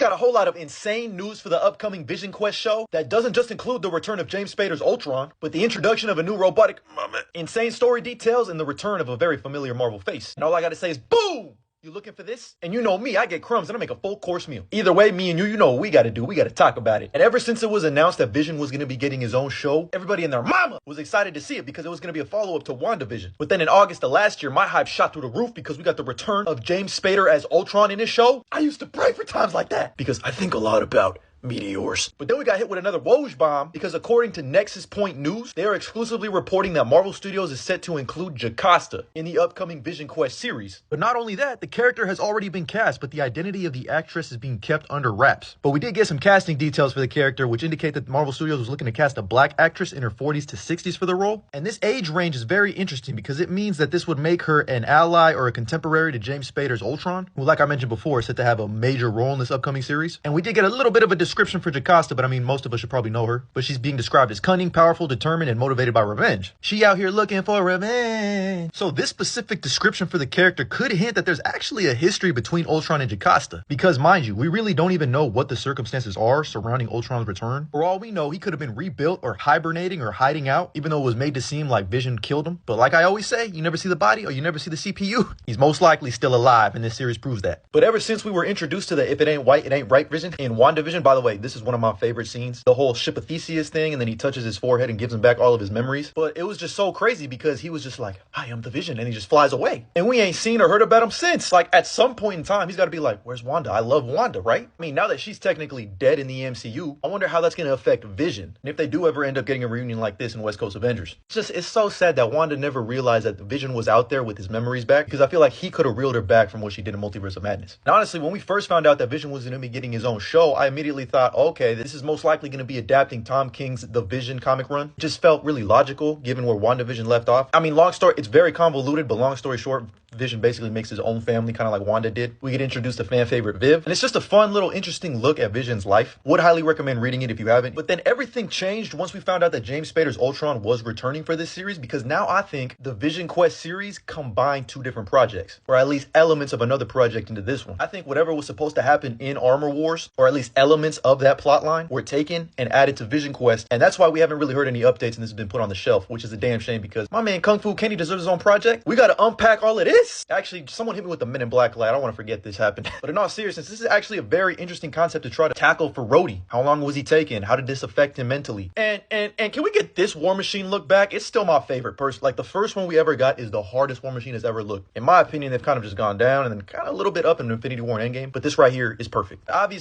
got a whole lot of insane news for the upcoming Vision Quest show that doesn't just include the return of James Spader's Ultron, but the introduction of a new robotic insane story details, and the return of a very familiar Marvel face. And all I gotta say is boom! You looking for this? And you know me, I get crumbs and I make a full course meal. Either way, me and you know what we gotta do. We gotta talk about it. And ever since it was announced that Vision was gonna be getting his own show, everybody and their mama was excited to see it because it was gonna be a follow-up to WandaVision. But then in August of last year, my hype shot through the roof because we got the return of James Spader as Ultron in his show. I used to pray for times like that because I think a lot about meteors. But then we got hit with another Woj bomb because according to Nexus Point News, they are exclusively reporting that Marvel Studios is set to include Jocasta in the upcoming Vision Quest series. But not only that, the character has already been cast, but the identity of the actress is being kept under wraps. But we did get some casting details for the character, which indicate that Marvel Studios was looking to cast a black actress in her 40s to 60s for the role. And this age range is very interesting because it means that this would make her an ally or a contemporary to James Spader's Ultron, who, like I mentioned before, is set to have a major role in this upcoming series. And we did get a little bit of a description for Jocasta, but I mean, most of us should probably know her. But she's being described as cunning, powerful, determined, and motivated by revenge. She out here looking for revenge. So this specific description for the character could hint that there's actually a history between Ultron and Jocasta. Because mind you, we really don't even know what the circumstances are surrounding Ultron's return. For all we know, he could have been rebuilt or hibernating or hiding out, even though it was made to seem like Vision killed him. But like I always say, you never see the body or you never see the CPU. He's most likely still alive, and this series proves that. But ever since we were introduced to the if it ain't white, it ain't right Vision in WandaVision, by the way, this is one of my favorite scenes. The whole ship of Theseus thing, and then he touches his forehead and gives him back all of his memories. But it was just so crazy because he was just like, I am the Vision, and he just flies away. And we ain't seen or heard about him since. Like, at some point in time, he's got to be like, where's Wanda? I love Wanda, right? I mean, now that she's technically dead in the MCU, I wonder how that's going to affect Vision. And if they do ever end up getting a reunion like this in West Coast Avengers. It's so sad that Wanda never realized that the Vision was out there with his memories back, because I feel like he could have reeled her back from what she did in Multiverse of Madness. And honestly, when we first found out that Vision was going to be getting his own show, I immediately thought, okay, this is most likely going to be adapting Tom King's The Vision comic run. It just felt really logical given where WandaVision left off. I mean, long story, it's very convoluted, but long story short, Vision basically makes his own family, kind of like Wanda did. We get introduced to fan favorite Viv, and it's just a fun little interesting look at Vision's life. Would highly recommend reading it if you haven't. But then everything changed once we found out that James Spader's Ultron was returning for this series, because now I think the Vision Quest series combined two different projects, or at least elements of another project into this one. I think whatever was supposed to happen in Armor Wars, or at least elements of that plotline, were taken and added to Vision Quest, and that's why we haven't really heard any updates and this has been put on the shelf, which is a damn shame because my man Kung Fu Kenny deserves his own project. We gotta unpack all of this. Actually, someone hit me with the Men in Black light. I don't want to forget this happened. But in all seriousness, this is actually a very interesting concept to try to tackle for Rhodey. How long was he taking? How did this affect him mentally? And can we get this War Machine look back? It's still my favorite person. Like, the first one we ever got is the hardest War Machine has ever looked. In my opinion, they've kind of just gone down and then kind of a little bit up in Infinity War and Endgame. But this right here is perfect. Obviously,